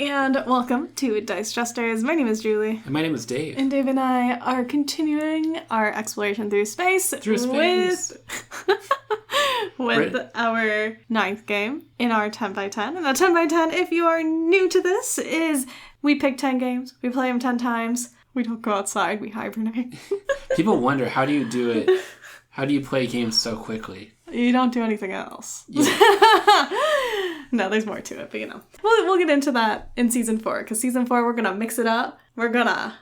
And welcome to Dicejesters. My name is Julie. And my name is Dave. And Dave and I are continuing our exploration through space. With our 9th game in our 10x10. And a 10x10, if you are new to this, is we pick 10 games, we play them 10 times, we don't go outside, we hibernate. People wonder, how do you do it? How do you play games so quickly? You don't do anything else. Yeah. No, there's more to it, but we'll get into that in season 4, because season 4 we're gonna mix it up. We're gonna,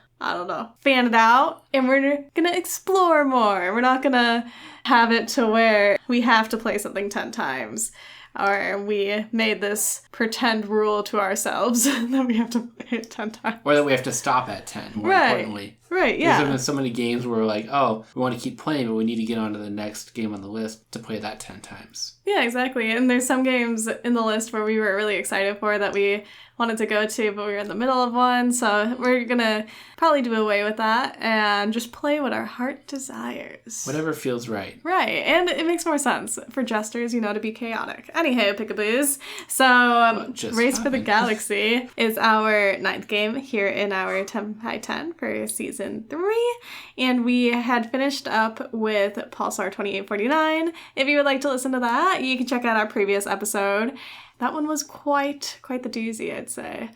fan it out, and we're gonna explore more. We're not gonna have it to where we have to play something 10 times, or we made this pretend rule to ourselves that we have to play it 10 times. Or that we have to stop at 10, more importantly. Right, yeah. There's been so many games where we're like, oh, we want to keep playing, but we need to get on to the next game on the list to play that 10 times. Yeah, exactly. And there's some games in the list where we were really excited for that we wanted to go to, but we were in the middle of one. So we're going to probably do away with that and just play what our heart desires. Whatever feels right. Right. And it makes more sense for jesters, to be chaotic. Anyhow, pick-a-boos. So Race for the Galaxy is our 9th game here in our 10x10 for season 3. And we had finished up with Pulsar 2849. If you would like to listen to that, you can check out our previous episode. That one was quite the doozy, I'd say.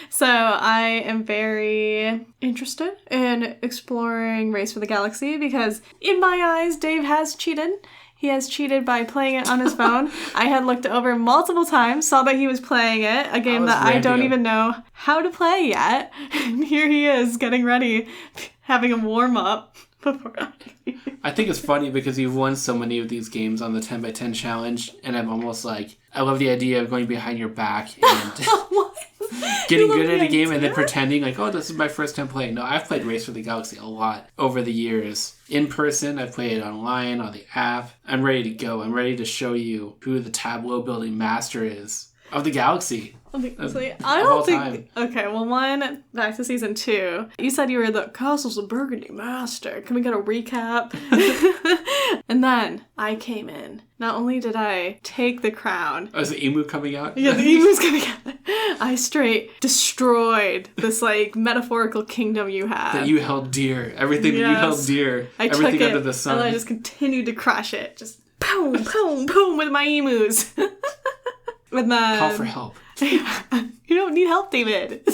So I am very interested in exploring Race for the Galaxy because, in my eyes, Dave has cheated. He has cheated by playing it on his phone. I had looked over multiple times, saw that he was playing it, a game that I don't even know how to play yet. And here he is, getting ready, having a warm-up. I think it's funny because you've won so many of these games on the 10x10 challenge, and I'm almost like, I love the idea of going behind your back and getting good at a game and then pretending like, oh, this is my first time playing. No, I've played Race for the Galaxy a lot over the years. In person, I've played it online, on the app. I'm ready to go. I'm ready to show you who the tableau building master is of the galaxy. Okay, I don't think... Okay, well, one, back to season 2. You said you were the Castles of Burgundy master. Can we get a recap? And then I came in. Not only did I take the crown... Oh, is the emu coming out? Yeah, the emu's coming out. I straight destroyed this, metaphorical kingdom you had. That you held dear. Everything that you held dear. Everything under the sun. And I just continued to crush it. Just boom, boom, boom with my emus. And then... Call for help. You don't need help, David.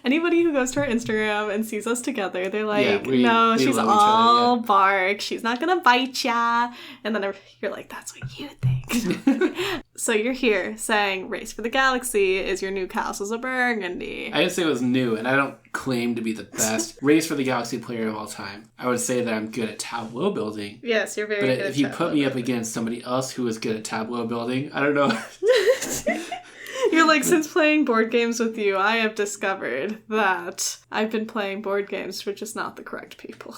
Anybody who goes to our Instagram and sees us together, they're like, we she's all bark. She's not going to bite ya. And then you're like, that's what you think. So you're here saying Race for the Galaxy is your new Castles of Burgundy. I didn't say it was new, and I don't claim to be the best Race for the Galaxy player of all time. I would say that I'm good at tableau building. Yes, you're very good at tableau building. But if you put me up against somebody else who is good at tableau building, I don't know. You're like, since playing board games with you, I have discovered that I've been playing board games for just not the correct people.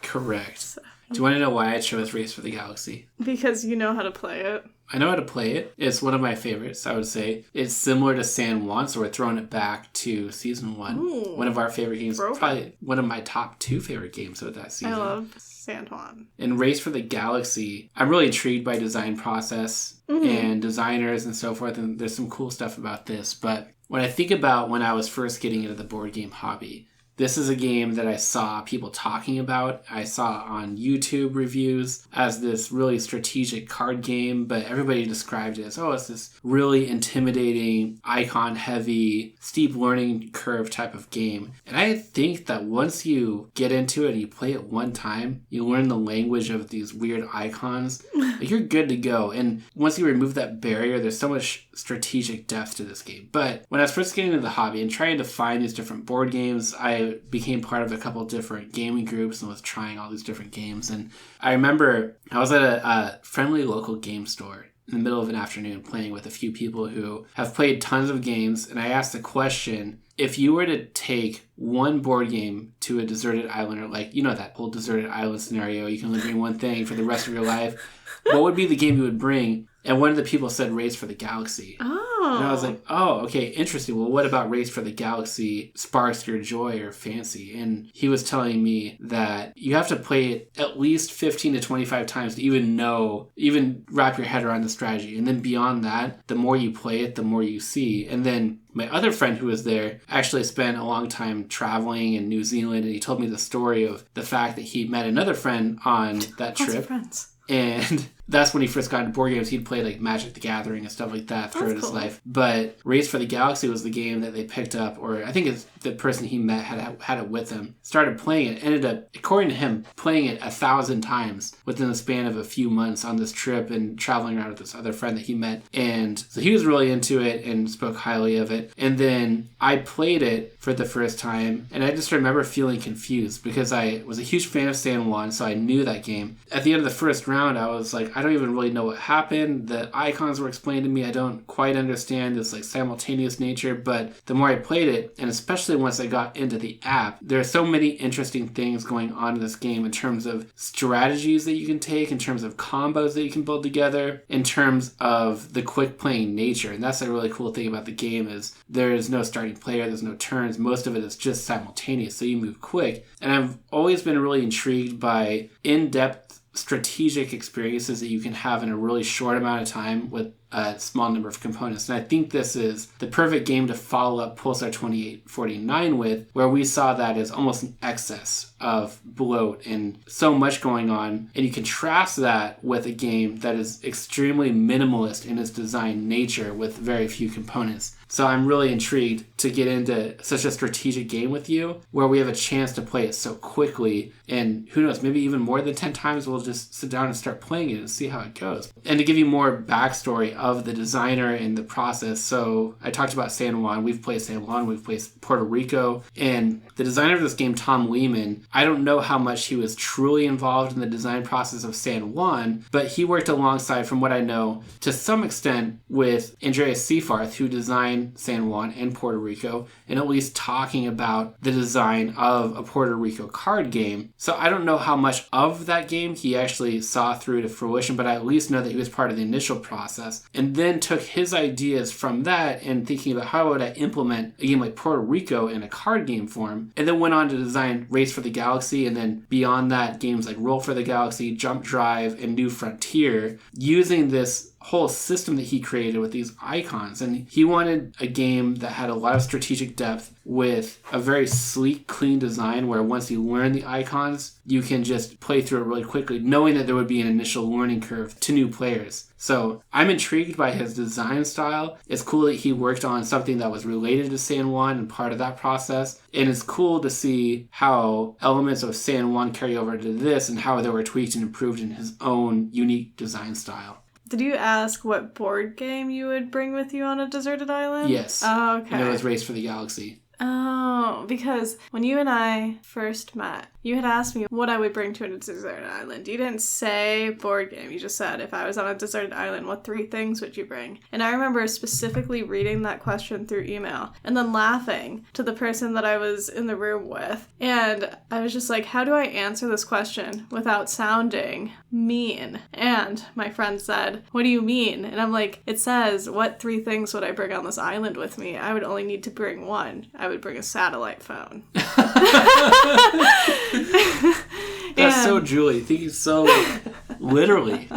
Correct. So. Do you want to know why I chose Race for the Galaxy? Because you know how to play it. I know how to play it. It's one of my favorites, I would say. It's similar to San Juan, so we're throwing it back to season 1. Ooh, one of our favorite games. Probably one of my top 2 favorite games of that season. I love San Juan. In Race for the Galaxy, I'm really intrigued by design process and designers and so forth, and there's some cool stuff about this. But when I think about when I was first getting into the board game hobby, this is a game that I saw people talking about. I saw on YouTube reviews as this really strategic card game, but everybody described it as, it's this really intimidating, icon-heavy, steep learning curve type of game. And I think that once you get into it and you play it one time, you learn the language of these weird icons, you're good to go. And once you remove that barrier, there's so much strategic depth to this game. But when I was first getting into the hobby and trying to find these different board games, I became part of a couple different gaming groups and was trying all these different games. And I remember I was at a friendly local game store in the middle of an afternoon playing with a few people who have played tons of games. And I asked the question, if you were to take one board game to a deserted island, or that whole deserted island scenario, you can only bring one thing for the rest of your life, what would be the game you would bring? And one of the people said Race for the Galaxy. Oh. And I was like, oh, okay, interesting. Well, what about Race for the Galaxy sparks your joy or fancy? And he was telling me that you have to play it at least 15 to 25 times to even wrap your head around the strategy. And then beyond that, the more you play it, the more you see. And then my other friend who was there actually spent a long time traveling in New Zealand, and he told me the story of the fact that he met another friend on that trip. Lots of friends. And that's when he first got into board games. He'd played like Magic the Gathering and stuff like that throughout his life. But Race for the Galaxy was the game that they picked up, or I think it's the person he met had it with him. Started playing it, ended up, according to him, playing it 1,000 times within the span of a few months on this trip and traveling around with this other friend that he met. And so he was really into it and spoke highly of it. And then I played it for the first time, and I just remember feeling confused because I was a huge fan of San Juan, so I knew that game. At the end of the first round, I was like, I don't even really know what happened. The icons were explained to me. I don't quite understand this like simultaneous nature, but the more I played it, and especially once I got into the app, there are so many interesting things going on in this game in terms of strategies that you can take, in terms of combos that you can build together, in terms of the quick playing nature. And that's a really cool thing about the game is there is no starting player, there's no turns. Most of it is just simultaneous, so you move quick. And I've always been really intrigued by in-depth strategic experiences that you can have in a really short amount of time with a small number of components. And I think this is the perfect game to follow up Pulsar 2849 with, where we saw that as almost an excess of bloat and so much going on. And you contrast that with a game that is extremely minimalist in its design nature with very few components. So I'm really intrigued to get into such a strategic game with you where we have a chance to play it so quickly. And who knows, maybe even more than 10 times we'll just sit down and start playing it and see how it goes. And to give you more backstory of the designer and the process. So I talked about San Juan. We've played San Juan. We've played Puerto Rico. And the designer of this game, Tom Lehmann, I don't know how much he was truly involved in the design process of San Juan, but he worked alongside, from what I know, to some extent with Andreas Seafarth, who designed San Juan and Puerto Rico, and at least talking about the design of a Puerto Rico card game. So I don't know how much of that game he actually saw through to fruition, but I at least know that he was part of the initial process, and then took his ideas from that and thinking about how would I implement a game like Puerto Rico in a card game form, and then went on to design Race for the Galaxy, and then beyond that, games like Roll for the Galaxy, Jump Drive, and New Frontier, using this whole system that he created with these icons. And he wanted a game that had a lot of strategic depth with a very sleek, clean design where once you learn the icons, you can just play through it really quickly, knowing that there would be an initial learning curve to new players. So I'm intrigued by his design style. It's cool that he worked on something that was related to San Juan and part of that process. And it's cool to see how elements of San Juan carry over to this and how they were tweaked and improved in his own unique design style. Did you ask what board game you would bring with you on a deserted island? Yes. Oh, okay. And it was Race for the Galaxy. Oh, because when you and I first met, you had asked me what I would bring to a deserted island. You didn't say board game. You just said, if I was on a deserted island, what 3 things would you bring? And I remember specifically reading that question through email and then laughing to the person that I was in the room with. And I was just like, how do I answer this question without sounding mean? And my friend said, what do you mean? And I'm like, it says, what 3 things would I bring on this island with me? I would only need to bring 1. I would bring a satellite phone. That's so Julie. Thinking so literally.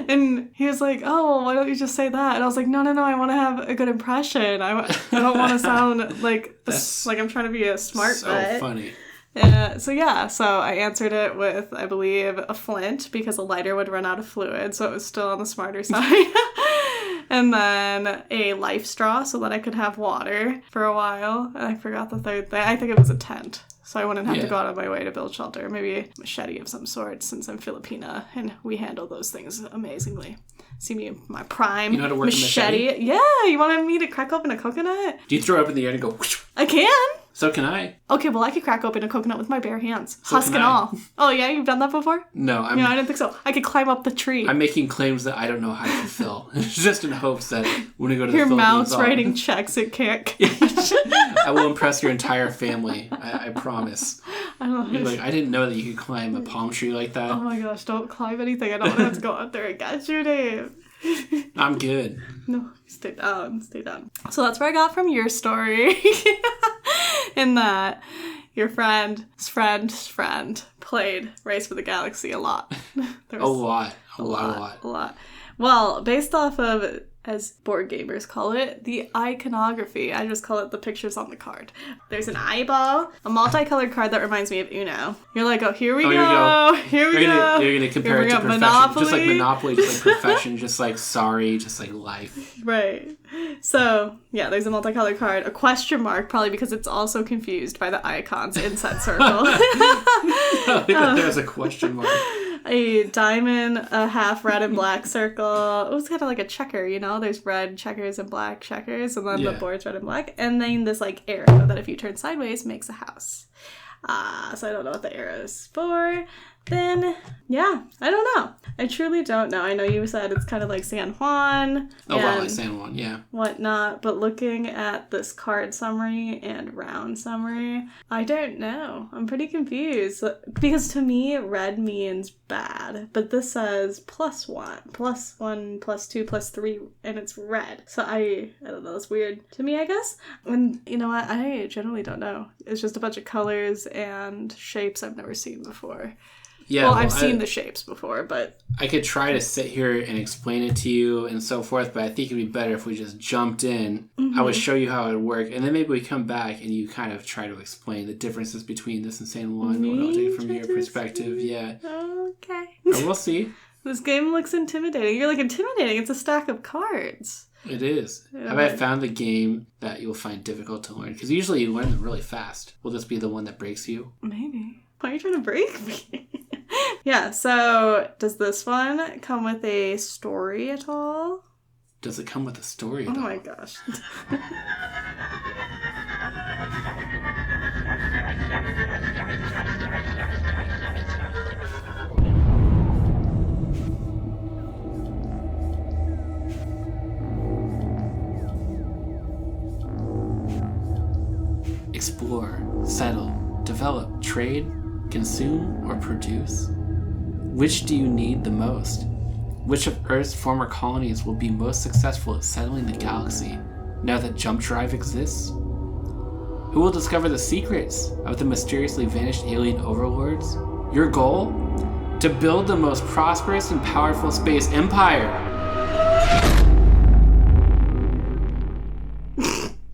And he was like, oh, well, why don't you just say that? And I was like, no, I want to have a good impression. I don't want to sound like I'm trying to be a smart butt. So funny. So I answered it with, I believe, a flint because a lighter would run out of fluid, so it was still on the smarter side. And then a life straw so that I could have water for a while. And I forgot the 3rd thing. I think it was a tent, so I wouldn't have to go out of my way to build shelter. Maybe a machete of some sort, since I'm Filipina, and we handle those things amazingly. See me in my prime. You know how to work machete? a machete? Yeah, you wanted me to crack open a coconut? Do you throw it up in the air and go whoosh? I can. So can I. Okay, well, I could crack open a coconut with my bare hands. So husk and all. Oh, yeah? You've done that before? No, I didn't think so. I could climb up the tree. I'm making claims that I don't know how to fulfill. Just in hopes that when we go to the Your Philippines... mouth's writing checks it can't cash. I will impress your entire family. I promise. You're like, I didn't know that you could climb a palm tree like that. Oh my gosh, don't climb anything. I don't want to have to go out there and get you, Dave. I'm good. No, stay down. Stay down. So that's what I got from your story. In that your friend's played Race for the Galaxy a lot. A lot. Well, based off of, as board gamers call it, the iconography. I just call it the pictures on the card. There's an eyeball, a multicolored card that reminds me of Uno. You're like, oh, here we go. Here we go. You're going to compare it to profession. Monopoly. Just like Monopoly, just like profession, just like sorry, just like life. Right. So, yeah, there's a multicolored card. A question mark, probably because it's also confused by the icons in said circle. There's a question mark. A diamond, a half red and black circle. It was kind of like a checker, you know? There's red checkers and black checkers, and then the board's red and black. And then this, like, arrow that if you turn sideways makes a house. So I don't know what the arrow is for. Then, yeah, I don't know. I truly don't know. I know you said it's kind of like San Juan. Oh, wow, like San Juan, yeah. Whatnot. But looking at this card summary and round summary, I don't know. I'm pretty confused. Because to me, red means bad. But this says +1, +1, +2, +3, and it's red. So I don't know. It's weird to me, I guess. And you know what? I generally don't know. It's just a bunch of colors and shapes I've never seen before. Yeah, well, I've seen the shapes before, but... I could try to sit here and explain it to you and so forth, but I think it'd be better if we just jumped in. Mm-hmm. I would show you how it would work, and then maybe we come back and you kind of try to explain the differences between this and San Juan. We'll take it from your perspective, yeah. Okay. Or we'll see. This game looks intimidating. You're like, intimidating? It's a stack of cards. It is. Yeah. Have I found the game that you'll find difficult to learn? Because usually you learn them really fast. Will this be the one that breaks you? Maybe. Why are you trying to break me? Yeah, so does this one come with a story at all? Does it come with a story at all? Oh my gosh. Explore, settle, develop, trade, consume, or produce? Which do you need the most? Which of Earth's former colonies will be most successful at settling the galaxy now that Jump Drive exists? Who will discover the secrets of the mysteriously vanished alien overlords? Your goal? To build the most prosperous and powerful space empire!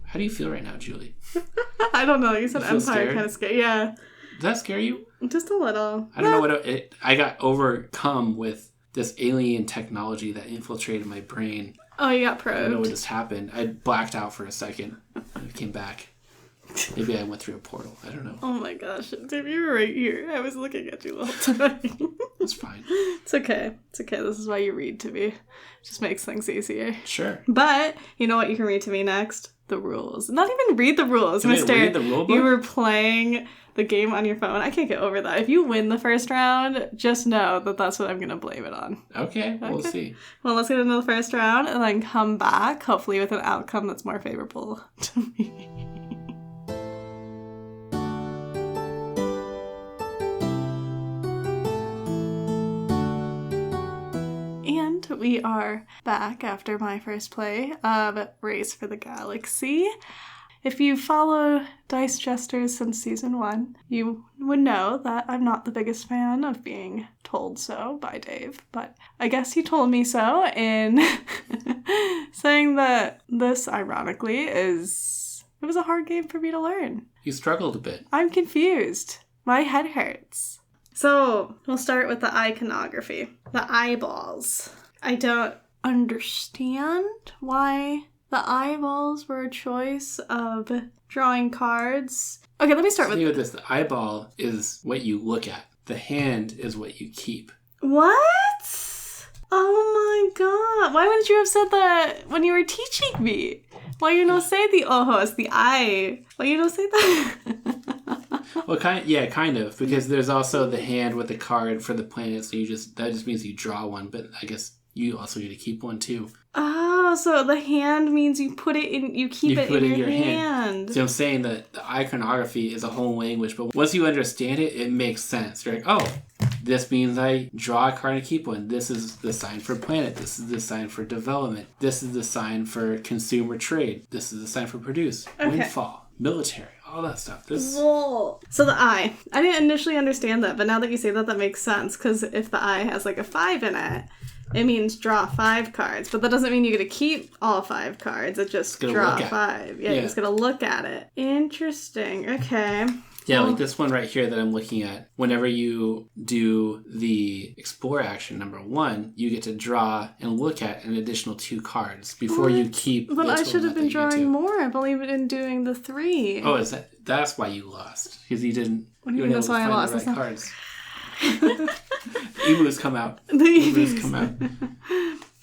How do you feel right now, Julie? I don't know. You said empire, kind of scary. Yeah. Does that scare you? Just a little. I don't know what I got overcome with this alien technology that infiltrated my brain. Oh, you got probed. I don't know what just happened. I blacked out for a second. I came back. Maybe I went through a portal. I don't know. Oh my gosh. Dave, you were right here. I was looking at you the whole time. It's fine. It's okay. It's okay. This is why you read to me. It just makes things easier. Sure. But you know what you can read to me next? The rules. Not even read the rules, mister. Read the rule book? You were playing the game on your phone. I can't get over that. If you win the first round, just know that that's what I'm going to blame it on. Okay, we'll see. Well, let's get into the first round and then come back, hopefully with an outcome that's more favorable to me. And we are back after my first play of Race for the Galaxy. If you follow Dice Jesters since season 1, you would know that I'm not the biggest fan of being told so by Dave, but I guess he told me so in saying that this, ironically, it was a hard game for me to learn. You struggled a bit. I'm confused. My head hurts. So, we'll start with the iconography. The eyeballs. I don't understand why the eyeballs were a choice of drawing cards. Okay, let me start with this. The eyeball is what you look at. The hand is what you keep. What? Oh my god. Why wouldn't you have said that when you were teaching me? Why you don't say the ojos, the eye? Why you don't say that? Well, kind of, because there's also the hand with the card for the planet, so that just means you draw one, but I guess you also need to keep one too. Oh, so the hand means you put it in, you keep it in your hand. So I'm saying that the iconography is a whole language, but once you understand it, it makes sense. You're like, oh, This means I draw a card and keep one. This is the sign for planet. This is the sign for development. This is the sign for consumer trade. This is the sign for produce. Okay. Windfall. Military. All that stuff. Whoa. So the eye. I didn't initially understand that, but now that you say that, that makes sense. Because if the eye has like a 5 in it, it means draw 5 cards. But that doesn't mean you get to keep all 5 cards. It just draw 5. Yeah, you're just going to look at it. Interesting. Okay. Yeah, like this one right here that I'm looking at. Whenever you do the explore action number 1, you get to draw and look at an additional 2 cards before you keep. But I should have been drawing more. I've only been doing the 3. Oh, is that's why you lost? Because you didn't. What do you mean that's why I lost? The right cards. Emus come out. Emus come out.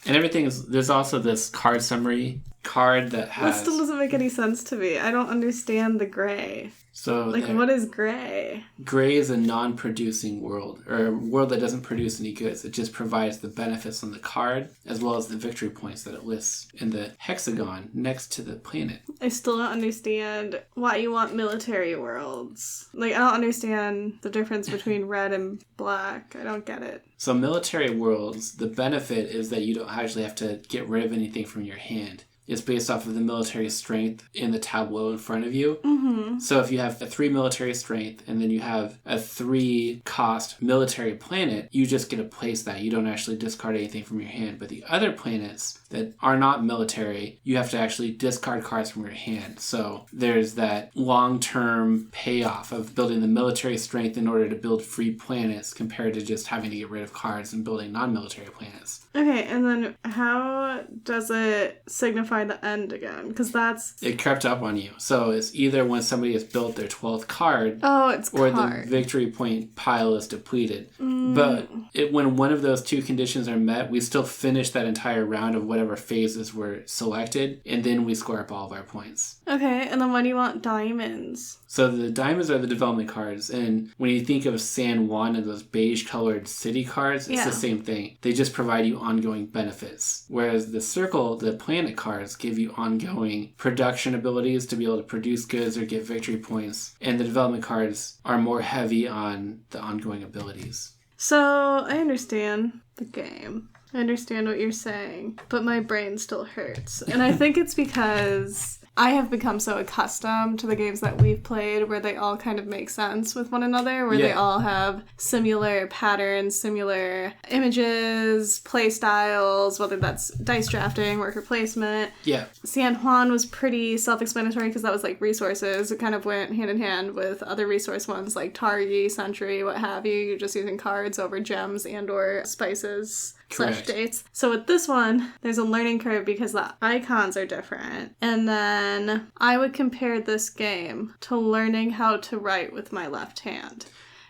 And everything is. There's also this card summary card that has. That still doesn't make any sense to me. I don't understand the gray. So what is gray? Gray is a non-producing world, or a world that doesn't produce any goods. It just provides the benefits on the card, as well as the victory points that it lists in the hexagon next to the planet. I still don't understand why you want military worlds. I don't understand the difference between red and black. I don't get it. So military worlds, the benefit is that you don't actually have to get rid of anything from your hand. It's based off of the military strength in the tableau in front of you. Mm-hmm. So if you have a 3 military strength and then you have a 3 cost military planet, you just get to place that. You don't actually discard anything from your hand. But the other planets that are not military, you have to actually discard cards from your hand. So there's that long-term payoff of building the military strength in order to build free planets compared to just having to get rid of cards and building non-military planets. Okay, and then how does it signify the end again? Because that's... It crept up on you. So it's either when somebody has built their 12th card... Oh, it's or card. The victory point pile is depleted. But when one of those 2 conditions are met, we still finish that entire round of whatever phases were selected, and then we score up all of our points. Okay, and then why do you want diamonds? So the diamonds are the development cards, and when you think of San Juan and those beige-colored city cards, it's the same thing. They just provide you ongoing benefits. Whereas the circle, the planet cards, give you ongoing production abilities to be able to produce goods or get victory points, and the development cards are more heavy on the ongoing abilities. So I understand the game. I understand what you're saying, but my brain still hurts. And I think it's because I have become so accustomed to the games that we've played where they all kind of make sense with one another, where they all have similar patterns, similar images, play styles, whether that's dice drafting, worker placement. Yeah. San Juan was pretty self-explanatory because that was like resources. It kind of went hand in hand with other resource ones like Targi, Sentry, what have you. You're just using cards over gems and or spices. Correct. / dates. So with this one, there's a learning curve because the icons are different. And then I would compare this game to learning how to write with my left hand.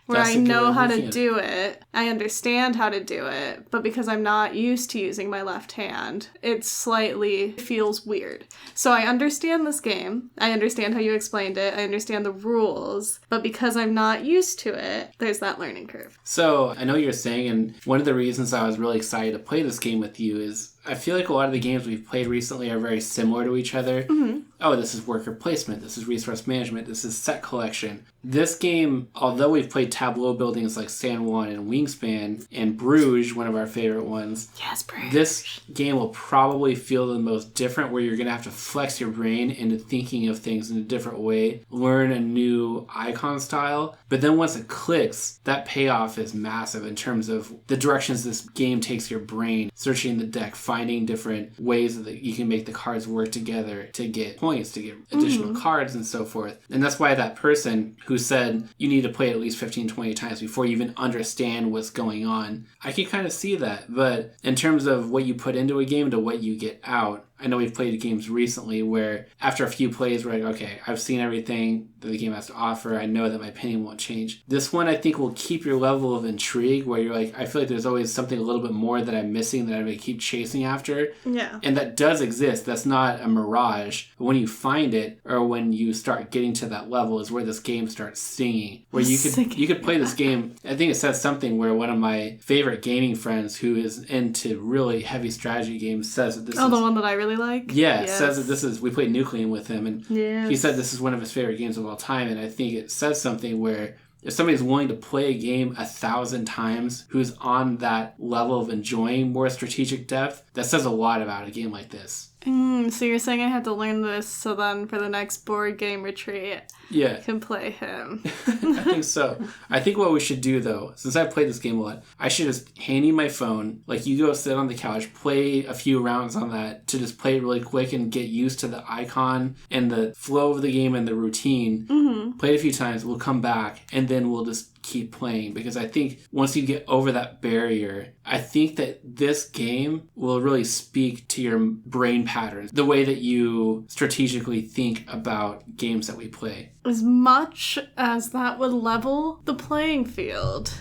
Where I know how to do it, I understand how to do it, but because I'm not used to using my left hand, it slightly feels weird. So I understand this game, I understand how you explained it, I understand the rules, but because I'm not used to it, there's that learning curve. So I know what you're saying, and one of the reasons I was really excited to play this game with you is I feel like a lot of the games we've played recently are very similar to each other. Mm-hmm. Oh, this is worker placement, this is resource management, this is set collection. This game, although we've played tableau buildings like San Juan and Wingspan, and Bruges, one of our favorite ones. Yes, Bruges. This game will probably feel the most different, where you're going to have to flex your brain into thinking of things in a different way, learn a new icon style. But then once it clicks, that payoff is massive in terms of the directions this game takes your brain, searching the deck, finding different ways that you can make the cards work together to get points, to get additional cards and so forth. And that's why that person who said you need to play it at least 15-20 times before you even understand what's going on, I can kind of see that. But in terms of what you put into a game to what you get out, I know we've played games recently where after a few plays we're like, okay, I've seen everything that the game has to offer. I know that my opinion won't change. This one I think will keep your level of intrigue where you're like, I feel like there's always something a little bit more that I'm missing that I'm going to keep chasing after. Yeah. And that does exist. That's not a mirage. But when you find it or when you start getting to that level is where this game starts singing. Where you could play this game. I think it says something where one of my favorite gaming friends who is into really heavy strategy games says that this is... the one that I really like? Yeah, yes. Says that this is... We played Nucleum with him, and he said this is one of his favorite games of all time, and I think it says something where if somebody's willing to play a game 1,000 times, who's on that level of enjoying more strategic depth, that says a lot about a game like this. So you're saying I had to learn this so then for the next board game retreat, I can play him. I think so. I think what we should do, though, since I've played this game a lot, I should just hand you my phone, like you go sit on the couch, play a few rounds on that to just play it really quick and get used to the icon and the flow of the game and the routine. Play it a few times, we'll come back, and then we'll just keep playing, because I think once you get over that barrier, I think that this game will really speak to your brain patterns, the way that you strategically think about games that we play. As much as that would level the playing field,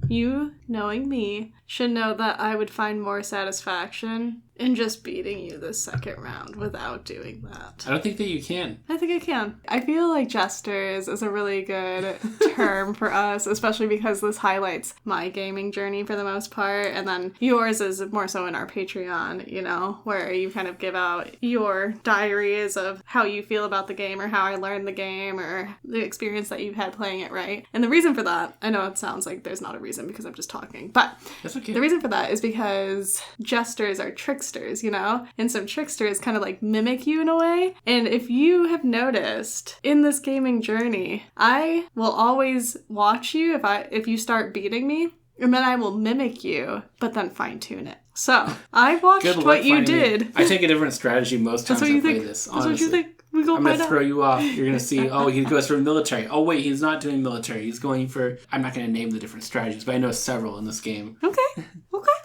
you, knowing me, should know that I would find more satisfaction in just beating you this second round without doing that. I don't think that you can. I think I can. I feel like jesters is a really good term for us, especially because this highlights my gaming journey for the most part, and then yours is more so in our Patreon, you know, where you kind of give out your diaries of how you feel about the game or how I learned the game or the experience that you've had playing it, right? And the reason for that, I know it sounds like there's not a reason because I'm just talking, but that's okay. The reason for that is because jesters are tricksters, you know? And some tricksters kind of like mimic you in a way. And if you have noticed in this gaming journey, I will always watch you if you start beating me, and then I will mimic you, but then fine-tune it. So, I watched what you did. Me. I take a different strategy most times I play this, honestly. That's what you think? I'm going to throw you off. You're going to see, he goes for military. Oh, wait, he's not doing military. He's going for... I'm not going to name the different strategies, but I know several in this game. Okay.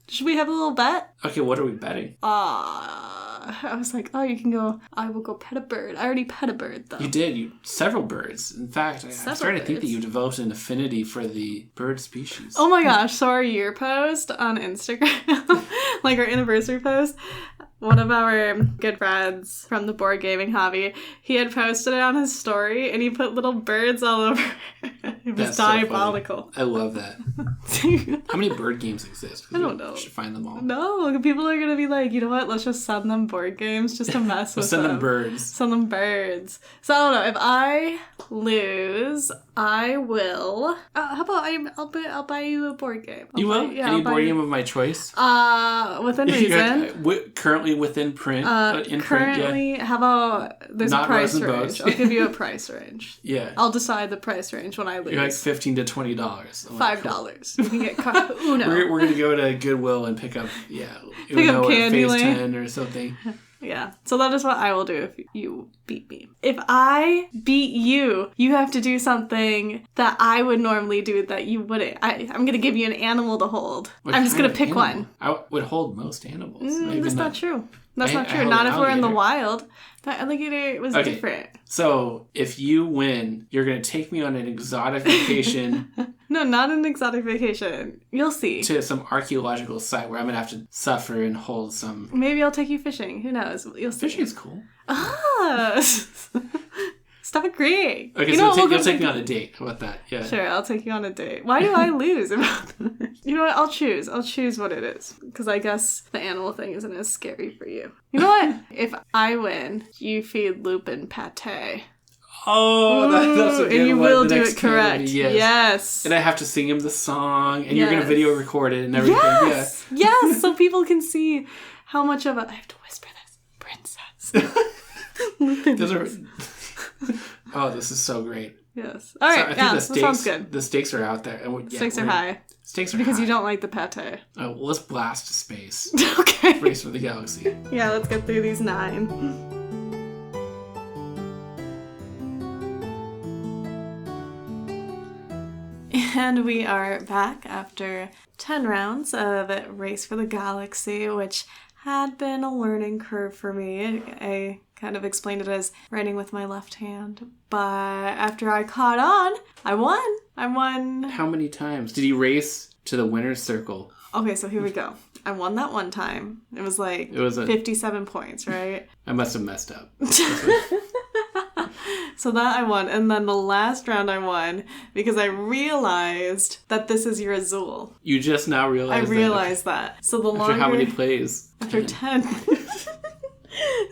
Should we have a little bet? Okay, what are we betting? I was like, you can go, I will go pet a bird. I already pet a bird, though. You did. Several birds. In fact, I'm starting to think that you developed an affinity for the bird species. Oh my gosh. So our year post on Instagram, like our anniversary post, one of our good friends from the board gaming hobby, he had posted it on his story, and he put little birds all over. It was diabolical. So I love that. How many bird games exist? I don't know. We should find them all. No, people are going to be like, you know what? Let's just send them board games just to mess with them. Send them birds. Send them birds. So I don't know. If I lose, I will. How about I'll buy you a board game. You will? Any board game of my choice? Within reason. Currently within print. Currently, how about there's a price range? I'll give you a price range. Yeah. I'll decide the price range when I lose. You're like $15 to $20. $5. You can get Uno. We're gonna go to Goodwill and pick up Uno or Phase 10 or something. Yeah. So that is what I will do if you beat me. If I beat you, you have to do something that I would normally do that you wouldn't. I'm going to give you an animal to hold. I'm just going to pick one. I would hold most animals. That's not true. That's not true. Not if we're in the wild. That alligator was different. So if you win, you're going to take me on an exotic vacation. No, not an exotic vacation. You'll see. To some archaeological site where I'm going to have to suffer and hold some... Maybe I'll take you fishing. Who knows? You'll see. Fishing's cool. Stop agreeing. Okay, you'll take me on a date. How about that? Yeah. Sure, I'll take you on a date. Why do I lose? You know what? I'll choose what it is. Because I guess the animal thing isn't as scary for you. You know what? If I win, you feed Lupin pate. Oh, that's a good one. And you will do it correct. Yes. And I have to sing him the song, and you're going to video record it and everything. Yes. Yeah. Yes, so people can see how much of a... I have to whisper this. Princess. Oh, this is so great. Yes. All right. I think that sounds good. The stakes are out there. Stakes are high. Stakes are because high. you don't like the pate. Oh, well, let's blast to space. Okay. Race for the galaxy. Yeah, let's get through these 9. And we are back after 10 rounds of Race for the Galaxy, which had been a learning curve for me. I kind of explained it as writing with my left hand. But after I caught on, I won. How many times? Did you race to the winner's circle? Okay, so here we go. I won that one time. It was 57 points, right? I must have messed up. So that I won. And then the last round I won because I realized that this is your Azul. You just now realized that? I realized that. So the longer... After how many plays? After 10.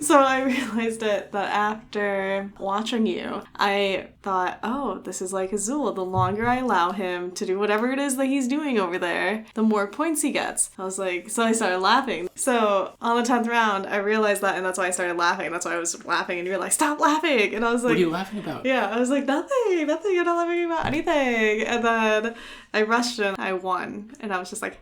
So I realized it that after watching you, I thought, oh, this is like Azul. The longer I allow him to do whatever it is that he's doing over there, the more points he gets. I was like, so I started laughing. So on the 10th round, I realized that, and that's why I started laughing. That's why I was laughing, and you were like, stop laughing. And I was like, what are you laughing about? Yeah, I was like, nothing. I'm not laughing about anything. And then I rushed and I won. And I was just like,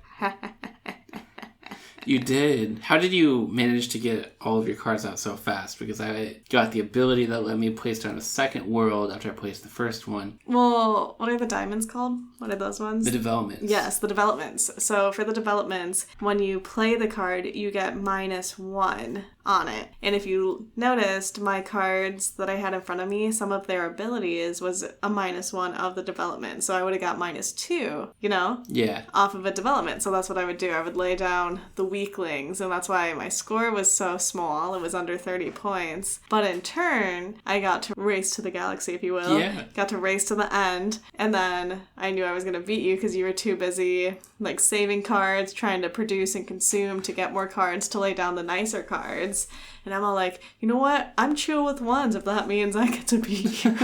You did. How did you manage to get all of your cards out so fast? Because I got the ability that let me place down a second world after I placed the first one. Well, what are the diamonds called? What are those ones? The developments. Yes, the developments. So for the developments, when you play the card, you get -1 on it. And if you noticed, my cards that I had in front of me, some of their abilities was a -1 of the development. So I would have got -2, you know? Yeah. Off of a development. So that's what I would do. I would lay down the weaklings, and that's why my score was so small. It was under 30 points. But in turn, I got to race to the galaxy, if you will. Yeah. Got to race to the end, and then I knew I was going to beat you because you were too busy, like, saving cards, trying to produce and consume to get more cards to lay down the nicer cards. And I'm all like, you know what? I'm chill with ones if that means I get to beat you.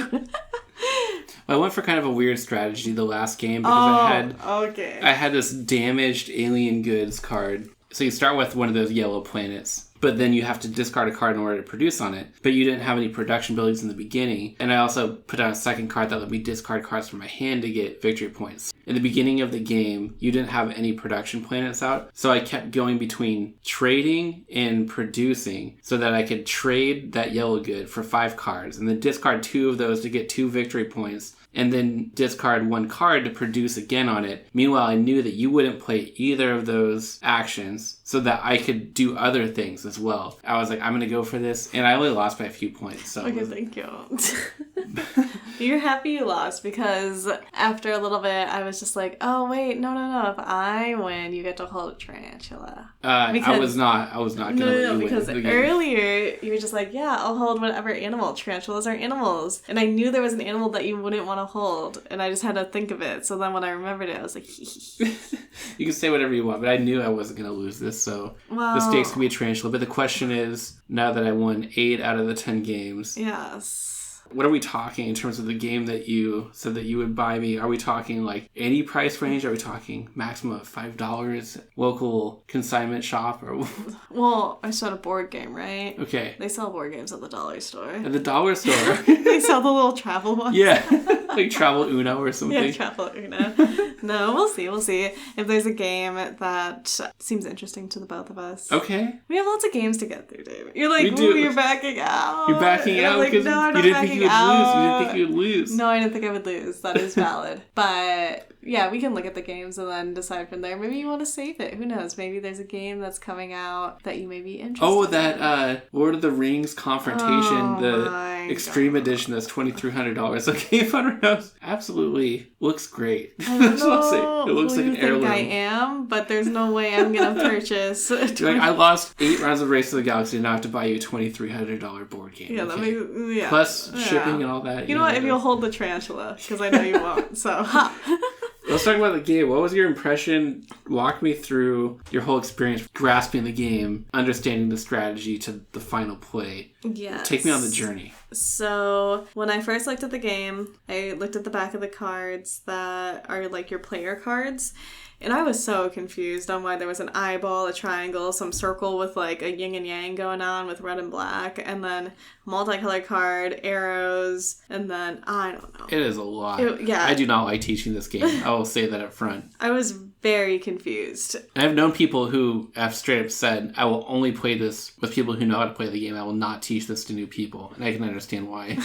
I went for kind of a weird strategy the last game because I had this damaged alien goods card. So you start with one of those yellow planets, but then you have to discard a card in order to produce on it. But you didn't have any production abilities in the beginning. And I also put out a second card that let me discard cards from my hand to get victory points. In the beginning of the game, you didn't have any production planets out. So I kept going between trading and producing so that I could trade that yellow good for 5 cards and then discard 2 of those to get 2 victory points. And then discard 1 card to produce again on it. Meanwhile, I knew that you wouldn't play either of those actions so that I could do other things as well. I was like, I'm going to go for this. And I only lost by a few points. So okay, thank you. You're happy you lost because after a little bit, I was just like, oh, wait, no. If I win, you get to hold a tarantula. I was not going to let you win. Because earlier, you were just like, yeah, I'll hold whatever animal. Tarantulas are animals. And I knew there was an animal that you wouldn't want to hold, and I just had to think of it. So then when I remembered it, I was like, You can say whatever you want, but I knew I wasn't going to lose this, so the stakes can be a tarantula. But the question is, now that I won 8 out of the 10 games... Yes. What are we talking in terms of the game that you said that you would buy me? Are we talking like any price range? Are we talking maximum of $5, local consignment shop? Or Well, I said a board game, right? Okay. They sell board games at the dollar store. At the dollar store? They sell the little travel ones. Yeah. Like Travel Uno or something. Yeah, Travel Uno. No, we'll see. If there's a game that seems interesting to the both of us. Okay. We have lots of games to get through, David. You're like, ooh, you're backing out. You're backing out because no, you didn't think you would lose. No, I didn't think I would lose. That is valid. But yeah, we can look at the games and then decide from there. Maybe you want to save it. Who knows? Maybe there's a game that's coming out that you may be interested in. Oh, that Lord of the Rings Confrontation, the Extreme Edition that's $2,300. Okay, Fun House absolutely looks great. I don't know it looks like an heirloom. I am, but there's no way I'm going to purchase. Like, I lost 8 rounds of Race to the Galaxy and now I have to buy you a $2,300 board game. Yeah, that makes Plus shipping and all that. You know what? If you'll hold the tarantula, because I know you won't. So, Let's talk about the game. What was your impression? Walk me through your whole experience grasping the game, understanding the strategy to the final play. Yes. Take me on the journey. So, when I first looked at the game, I looked at the back of the cards that are like your player cards. And I was so confused on why there was an eyeball, a triangle, some circle with like a yin and yang going on with red and black, and then multicolored card, arrows, and then I don't know. It is a lot. Yeah. I do not like teaching this game. I will say that up front. I was very confused. And I've known people who have straight up said, I will only play this with people who know how to play the game. I will not teach this to new people. And I can understand why.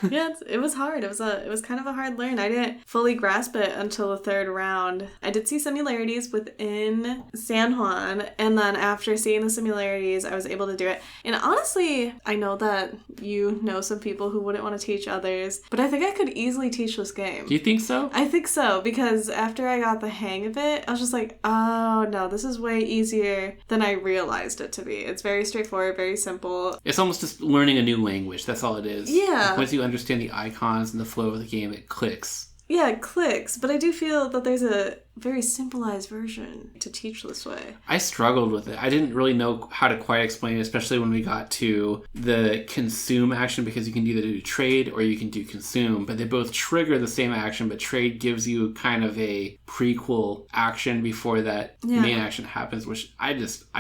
Yeah, it was hard. It was kind of a hard learn. I didn't fully grasp it until the 3rd round. I did see similarities within San Juan, and then after seeing the similarities, I was able to do it. And honestly, I know that you know some people who wouldn't want to teach others, but I think I could easily teach this game. Do you think so? I think so, because after I got the hang of it, I was just like, oh no, this is way easier than I realized it to be. It's very straightforward, very simple. It's almost just learning a new language. That's all it is. Yeah. Once you understand the icons and the flow of the game, it clicks. Yeah, it clicks, but I do feel that there's a very simplified version to teach this way. I struggled with it. I didn't really know how to quite explain it, especially when we got to the consume action, because you can either do trade or you can do consume, but they both trigger the same action, but trade gives you kind of a prequel action before that main action happens, which I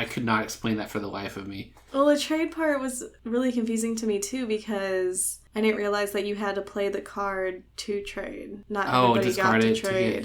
could not explain that for the life of me. Well, the trade part was really confusing to me too, because I didn't realize that you had to play the card to trade. Not everybody got to trade.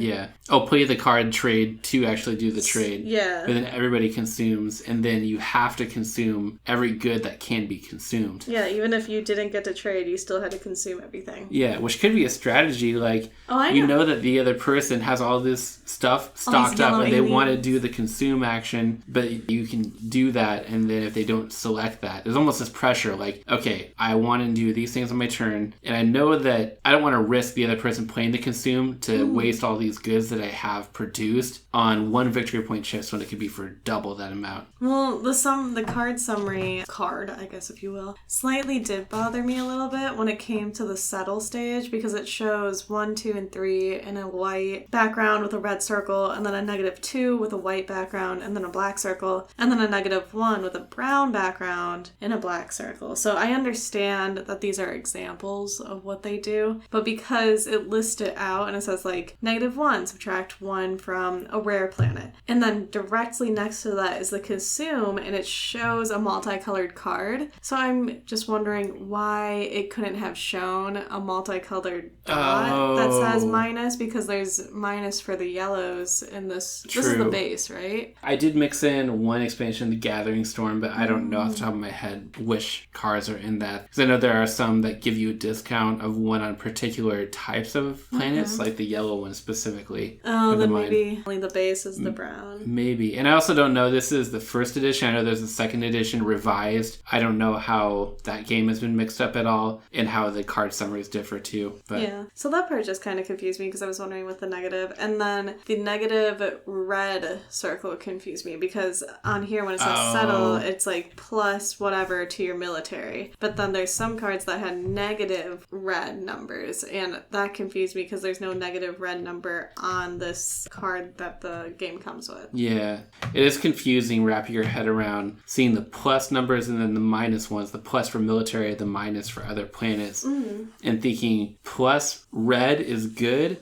Play the card, trade to actually do the trade. Yeah. But then everybody consumes, and then you have to consume every good that can be consumed. Yeah, even if you didn't get to trade, you still had to consume everything. Yeah, which could be a strategy. Like, you know that the other person has all this stuff stocked up, and they want to do the consume action, but you can do that, and then if they don't select that, there's almost this pressure, like, okay, I want to do these things on my turn, and I know that I don't want to risk the other person playing the consume to waste all these goods that I have produced on one victory point chips when it could be for double that amount. Well, the card summary I guess if you will, slightly did bother me a little bit when it came to the settle stage, because it shows 1, 2, and 3 in a white background with a red circle, and then a -2 with a white background, and then a black circle, and then a -1 with a brown background and a black circle. So I understand that these are examples of what they do, but because it lists it out and it says like -1, subtract 1 from a rare planet, and then directly next to that is the consume, and it shows a multicolored card. So I'm just wondering why it couldn't have shown a multicolored dot that says minus, because there's minus for the yellows in this. True. This is the base, right? I did mix in one expansion, the Gathering Storm, but I don't know off the top of my head which cards are in that, because I know there are some that give you a discount of one on particular types of planets, like the yellow one specifically. Oh, then maybe only the base is the brown. Maybe. And I also don't know, this is the first edition. I know there's a second edition revised. I don't know how that game has been mixed up at all, and how the card summaries differ too. But yeah. So that part just kind of confused me, because I was wondering what the negative, and then the negative red circle confused me, because on here when it says settle, it's like plus whatever to your military. But then there's some cards that had negative red numbers, and that confused me because there's no negative red number on this card that the game comes with. Yeah. It is confusing wrapping your head around seeing the plus numbers and then the minus ones, the plus for military, the minus for other planets, and thinking plus red is good,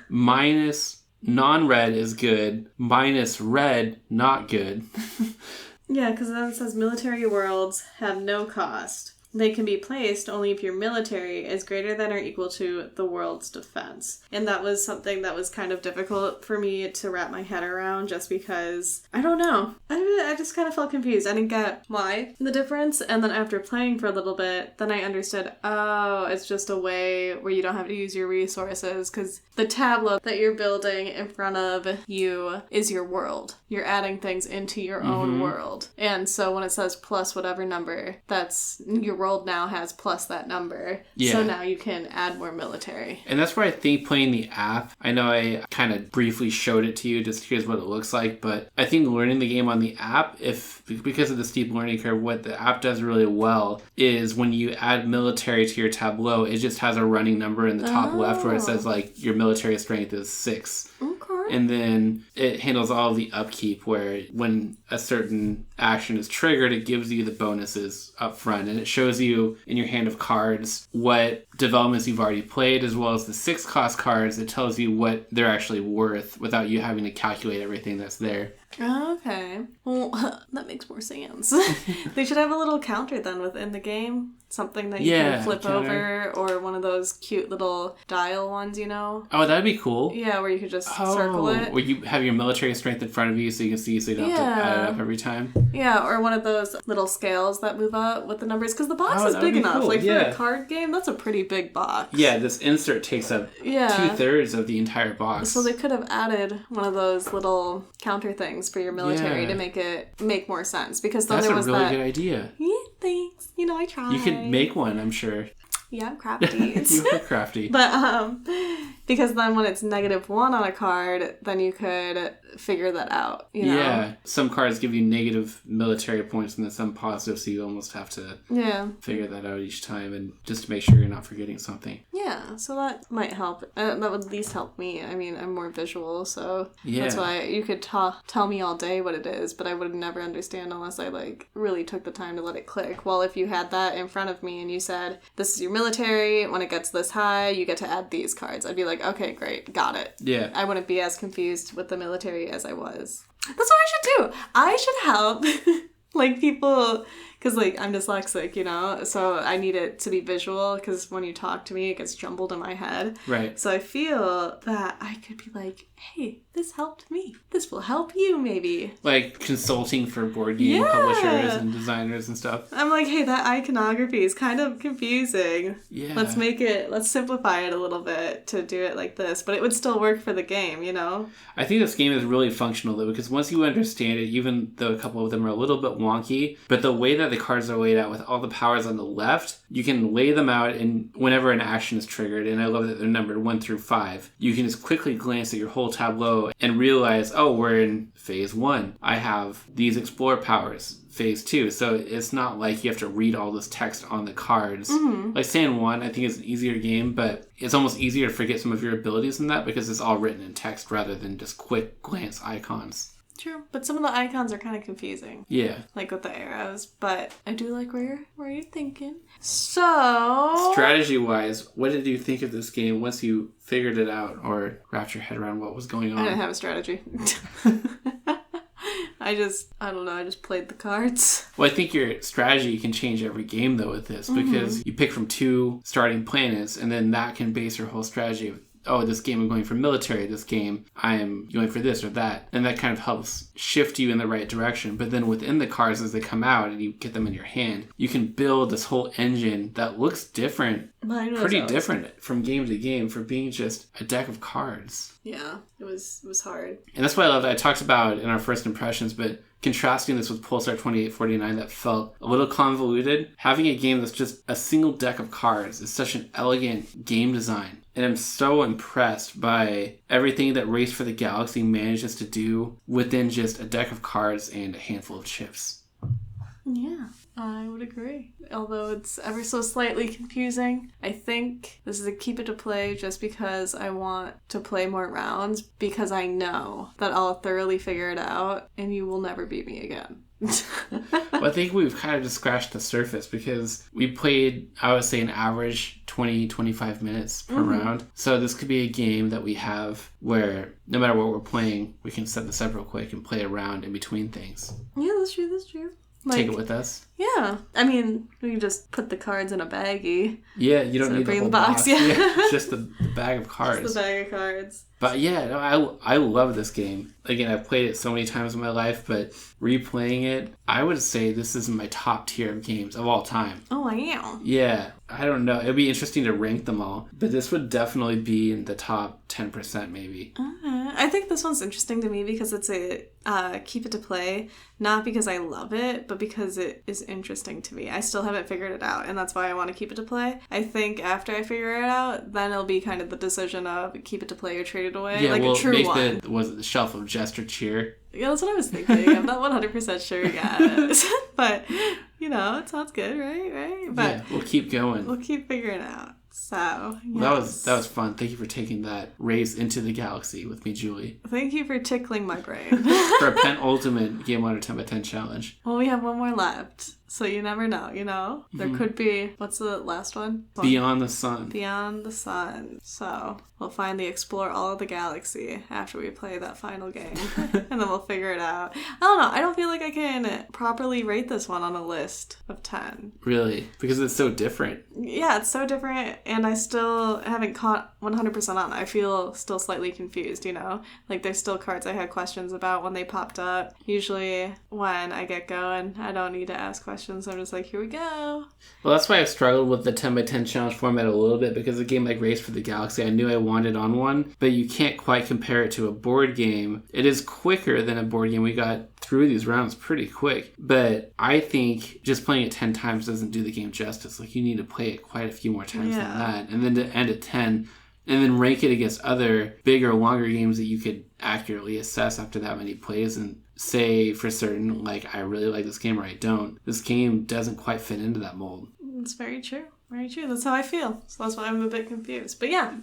minus non-red is good, minus red not good. Yeah, because then it says military worlds have no cost. They can be placed only if your military is greater than or equal to the world's defense. And that was something that was kind of difficult for me to wrap my head around, just because, I don't know. I just kind of felt confused. I didn't get why the difference. And then after playing for a little bit, then I understood, it's just a way where you don't have to use your resources, because the tableau that you're building in front of you is your world. You're adding things into your own world. And so when it says plus whatever number, that's your world now has plus that number. Yeah. So now you can add more military. And that's where I think playing the app, I know I kind of briefly showed it to you, just here's what it looks like, but I think learning the game on the app, because of the steep learning curve, what the app does really well is when you add military to your tableau, it just has a running number in the top left where it says like your military strength is 6. Okay. And then it handles all of the upkeep, where when a certain action is triggered, it gives you the bonuses up front. And it shows you in your hand of cards what developments you've already played, as well as the 6 cost cards. It tells you what they're actually worth without you having to calculate everything that's there. Okay. Well, that makes more sense. They should have a little counter then within the game. Something that you can flip over, or one of those cute little dial ones, you know? Oh, that'd be cool. Yeah, where you could just circle it. Where you have your military strength in front of you so you can see, so you don't have to add it up every time. Yeah, or one of those little scales that move up with the numbers, because the box is big enough. Cool. Like for a card game, that's a pretty big box. Yeah, this insert takes up 2/3 of the entire box. So they could have added one of those little counter things for your military to make more sense, because then there was that. That's a really good idea. Yeah, thanks. You know, I tried. You could make one, I'm sure. Yeah, I'm crafty. You are crafty. But Because then when it's -1 on a card, then you could figure that out, you know? Yeah. Some cards give you negative military points and then some positive, so you almost have to figure that out each time and just to make sure you're not forgetting something. Yeah, so that might help. That would at least help me. I mean, I'm more visual, so that's why you could tell me all day what it is, but I would never understand unless I, like, really took the time to let it click. Well, if you had that in front of me and you said, this is your military, when it gets this high, you get to add these cards, I'd be like, okay, great, got it. Yeah. I wouldn't be as confused with the military as I was. That's what I should do. I should help, like, people... Because, like, I'm dyslexic, you know? So I need it to be visual, because when you talk to me, it gets jumbled in my head. Right. So I feel that I could be like, hey, this helped me. This will help you, maybe. Like, consulting for board game publishers and designers and stuff. I'm like, hey, that iconography is kind of confusing. Yeah. Let's simplify it a little bit to do it like this. But it would still work for the game, you know? I think this game is really functional, though, because once you understand it, even though a couple of them are a little bit wonky, but the way that the cards are laid out with all the powers on the left, you can lay them out and whenever an action is triggered, and I love that they're numbered 1 through 5, you can just quickly glance at your whole tableau and realize, oh, we're in phase 1. I have these explore powers. Phase 2. So it's not like you have to read all this text on the cards. Mm-hmm. Like Sand 1, I think is an easier game, but it's almost easier to forget some of your abilities in that because it's all written in text rather than just quick glance icons. True, but some of the icons are kind of confusing. Yeah. Like with the arrows, but I do like where you're thinking. So... Strategy-wise, what did you think of this game once you figured it out or wrapped your head around what was going on? I didn't have a strategy. I don't know, I just played the cards. Well, I think your strategy can change every game, though, with this, because you pick from 2 starting planets, and then that can base your whole strategy of, oh, this game I'm going for military, this game I'm going for this or that. And that kind of helps shift you in the right direction. But then within the cards as they come out and you get them in your hand, you can build this whole engine that looks different, pretty different from game to game for being just a deck of cards. Yeah, it was hard. And that's what I loved. I talked about in our first impressions, but contrasting this with Pulsar 2849 that felt a little convoluted, having a game that's just a single deck of cards is such an elegant game design. And I'm so impressed by everything that Race for the Galaxy manages to do within just a deck of cards and a handful of chips. Yeah, I would agree. Although it's ever so slightly confusing, I think this is a keep it to play just because I want to play more rounds, because I know that I'll thoroughly figure it out and you will never beat me again. Well, I think we've kind of just scratched the surface because we played, I would say, an average 20-25 minutes per round. So this could be a game that we have where no matter what we're playing, we can set this up real quick and play a round in between things. Yeah, that's true. Like, take it with us. Yeah. I mean, we can just put the cards in a baggie. Yeah, you don't need the whole box. Yeah. Just the bag of cards. Just the bag of cards. But yeah, no, I love this game. Again, I've played it so many times in my life, but replaying it, I would say this is my top tier of games of all time. Oh, I am. Yeah, I don't know. It'd be interesting to rank them all, but this would definitely be in the top 10% maybe. I think this one's interesting to me because it's a keep it to play, not because I love it, but because it is interesting to me. I still haven't figured it out, and that's why I want to keep it to play. I think after I figure it out, then it'll be kind of the decision of keep it to play or trade it away, yeah, like a true one. Was it the Shelf of Jester Cheer? Yeah, that's what I was thinking. I'm not 100% sure yet, but you know, it sounds good, right? But yeah, we'll keep going. We'll keep figuring it out. So, yes. Well, that was fun. Thank you for taking that race into the galaxy with me, Julie. Thank you for tickling my brain. For a penultimate Game Under 10x10 challenge. Well, we have one more left. So you never know, you know? There could be... What's the last one? Beyond the Sun. Beyond the Sun. So we'll finally explore all of the galaxy after we play that final game. And then we'll figure it out. I don't know. I don't feel like I can properly rate this one on a list of 10. Really? Because it's so different. Yeah, it's so different. And I still haven't caught 100% on. I feel still slightly confused, you know? Like there's still cards I had questions about when they popped up. Usually when I get going, I don't need to ask questions. So I'm just like, here we go. Well, that's why I've struggled with the 10x10 challenge format a little bit, because a game like Race for the Galaxy, I knew I wanted on one, but you can't quite compare it to a board game. It is quicker than a board game. We got through these rounds pretty quick, but I think just playing it 10 times doesn't do the game justice. Like, you need to play it quite a few more times than that. And then to end at 10 and then rank it against other bigger, longer games that you could accurately assess after that many plays and say for certain, like, I really like this game or I don't. This game doesn't quite fit into that mold. It's very true. Very true. That's how I feel. So that's why I'm a bit confused. But yeah,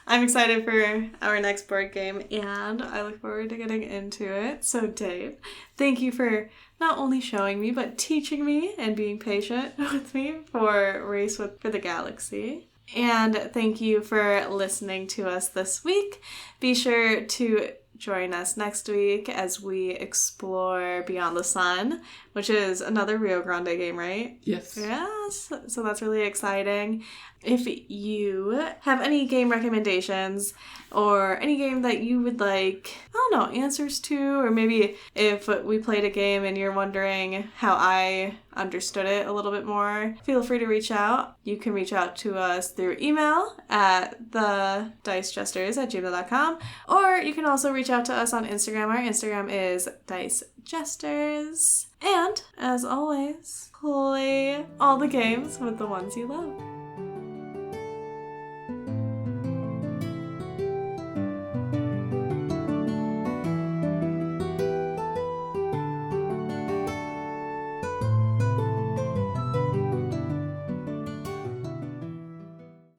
I'm excited for our next board game and I look forward to getting into it. So Dave, thank you for not only showing me, but teaching me and being patient with me for Race for the Galaxy. And thank you for listening to us this week. Be sure to join us next week as we explore Beyond the Sun, which is another Rio Grande game, right? Yes. Yes. So that's really exciting. If you have any game recommendations or any game that you would like, I don't know, answers to, or maybe if we played a game and you're wondering how I understood it a little bit more, feel free to reach out. You can reach out to us through email at thedicejesters@gmail.com, or you can also reach out to us on Instagram. Our Instagram is thedicejesters. And, as always, play all the games with the ones you love.